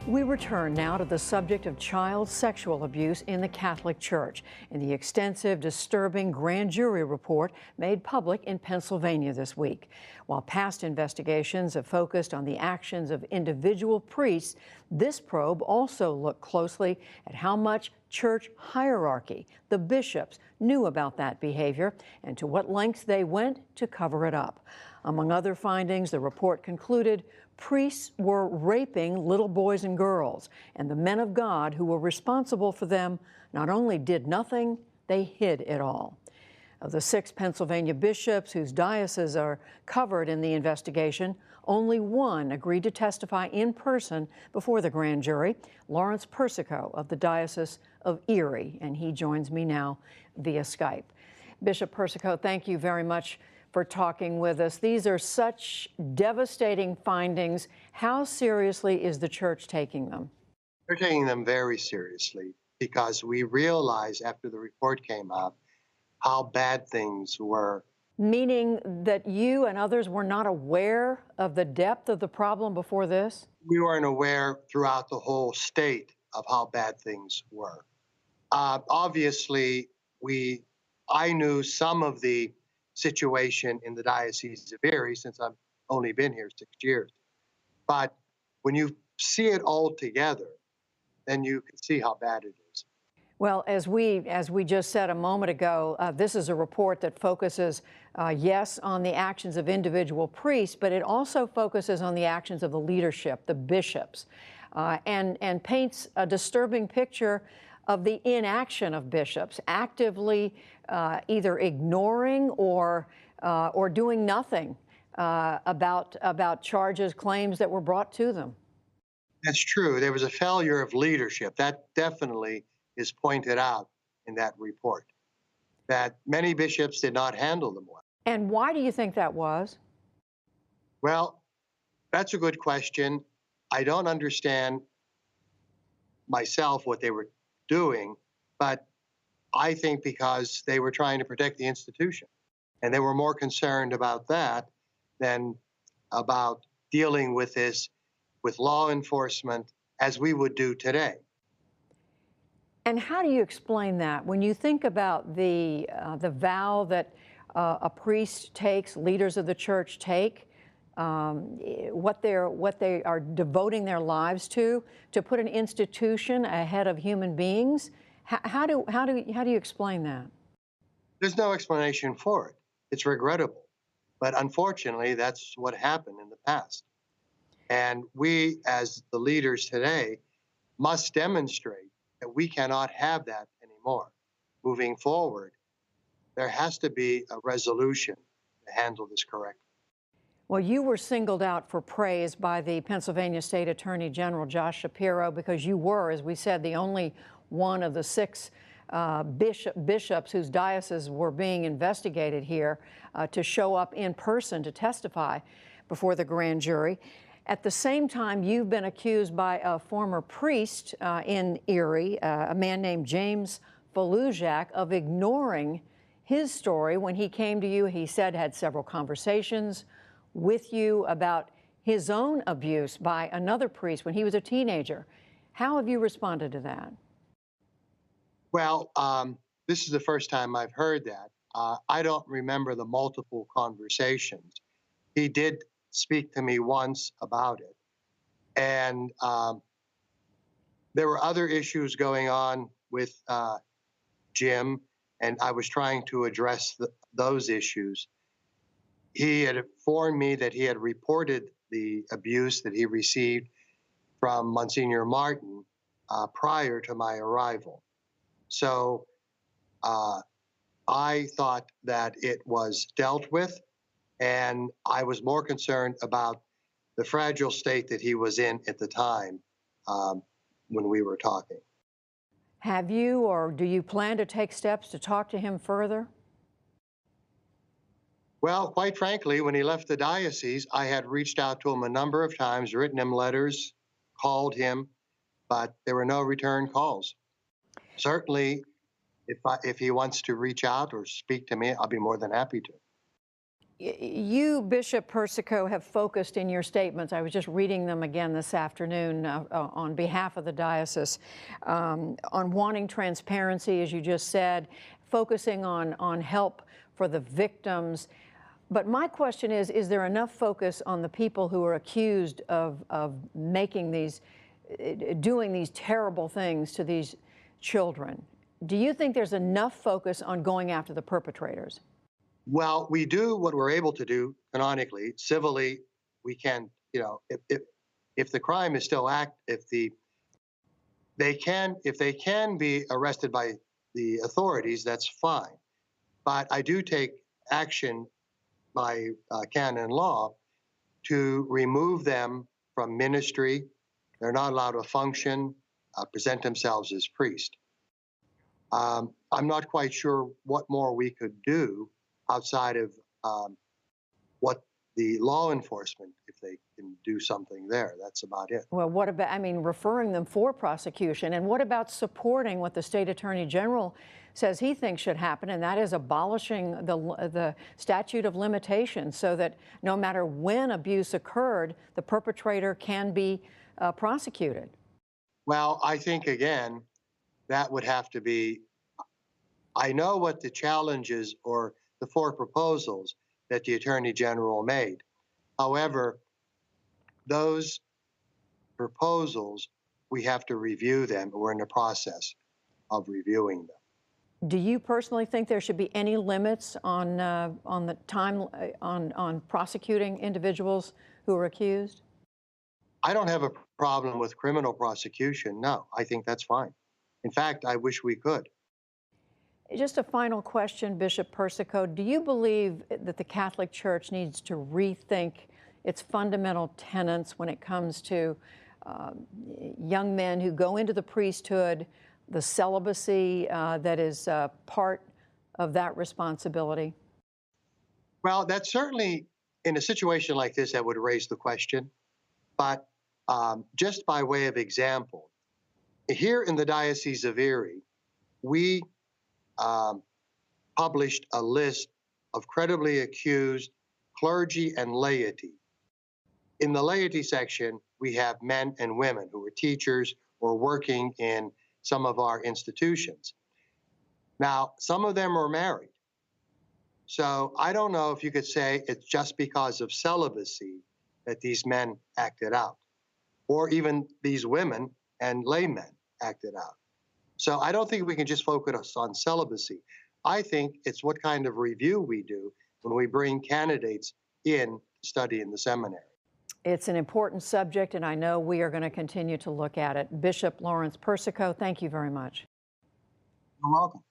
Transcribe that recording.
We return now to the subject of child sexual abuse in the Catholic Church and the extensive, disturbing grand jury report made public in Pennsylvania this week. While past investigations have focused on the actions of individual priests, this probe also looked closely at how much church hierarchy, the bishops, knew about that behavior and to what lengths they went to cover it up. Among other findings, the report concluded priests were raping little boys and girls, and the men of God who were responsible for them not only did nothing, they hid it all. Of the 6 Pennsylvania bishops whose dioceses are covered in the investigation, only one agreed to testify in person before the grand jury, Lawrence Persico of the Diocese of Erie, and he joins me now via Skype. Bishop Persico, thank you very much for talking with us. These are such devastating findings. How seriously is the church taking them? We're taking them very seriously because we realized after the report came out how bad things were. Meaning that you and others were not aware of the depth of the problem before this? We weren't aware throughout the whole state of how bad things were. Obviously, I knew some of the situation in the Diocese of Erie since I've only been here 6 years. But when you see it all together, then you can see how bad it is. Well, as we just said a moment ago, this is a report that focuses, yes, on the actions of individual priests, but it also focuses on the actions of the leadership, the bishops, and paints a disturbing picture of the inaction of bishops, actively either ignoring or doing nothing about charges, claims that were brought to them. That's true. There was a failure of leadership. That definitely is pointed out in that report, that many bishops did not handle them well. And why do you think that was? Well, that's a good question. I don't understand myself what they were doing, but I think because they were trying to protect the institution, and they were more concerned about that than about dealing with this with law enforcement as we would do today. And how do you explain that? When you think about the vow that a priest takes, leaders of the church take, what they are devoting their lives to put an institution ahead of human beings, how do you explain that? There's no explanation for it. It's regrettable, but unfortunately, that's what happened in the past. And we, as the leaders today, must demonstrate that we cannot have that anymore. Moving forward, there has to be a resolution to handle this correctly. Well, you were singled out for praise by the Pennsylvania State Attorney General, Josh Shapiro, because you were, as we said, the only one of the 6 bishops whose dioceses were being investigated here to show up in person to testify before the grand jury. At the same time, you've been accused by a former priest in Erie, a man named James Falujak, of ignoring his story when he came to you. He said had several conversations with you about his own abuse by another priest when he was a teenager. How have you responded to that? Well, this is the first time I've heard that. I don't remember the multiple conversations. He did speak to me once about it. And there were other issues going on with Jim, and I was trying to address those issues. He had informed me that he had reported the abuse that he received from Monsignor Martin prior to my arrival. So I thought that it was dealt with, and I was more concerned about the fragile state that he was in at the time when we were talking. Have you, or do you plan to take steps to talk to him further? Well, quite frankly, when he left the diocese, I had reached out to him a number of times, written him letters, called him, but there were no return calls. Certainly, if he wants to reach out or speak to me, I'll be more than happy to. You, Bishop Persico, have focused in your statements, I was just reading them again this afternoon on behalf of the diocese, on wanting transparency, as you just said, focusing on help for the victims. But my question is there enough focus on the people who are accused of making these, doing these terrible things to these children? Do you think there's enough focus on going after the perpetrators? Well, we do what we're able to do canonically. Civilly, we can, if the crime is still if they can be arrested by the authorities, that's fine. But I do take action by canon law to remove them from ministry. They're not allowed to function, present themselves as priest. I'm not quite sure what more we could do outside of what the law enforcement, if they can do something there. That's about it. Well, what about, I mean, referring them for prosecution? And what about supporting what the state attorney general says he thinks should happen, and that is abolishing the statute of limitations so that no matter when abuse occurred, the perpetrator can be prosecuted? Well, I think, again, that would have to be, I know what the challenges or the 4 proposals that the Attorney General made. However, those proposals, we have to review them. We're in the process of reviewing them. Do you personally think there should be any limits on the time on prosecuting individuals who are accused? I don't have a problem with criminal prosecution. No, I think that's fine. In fact, I wish we could. Just a final question, Bishop Persico. Do you believe that the Catholic Church needs to rethink its fundamental tenets when it comes to young men who go into the priesthood, the celibacy that is part of that responsibility? Well, that's certainly, in a situation like this, that would raise the question. But just by way of example, here in the Diocese of Erie, we published a list of credibly accused clergy and laity. In the laity section, we have men and women who are teachers or working in some of our institutions. Now, some of them are married. So I don't know if you could say it's just because of celibacy that these men acted out, or even these women and laymen acted out. So I don't think we can just focus on celibacy. I think it's what kind of review we do when we bring candidates in to study in the seminary. It's an important subject, and I know we are going to continue to look at it. Bishop Lawrence Persico, thank you very much. You're welcome.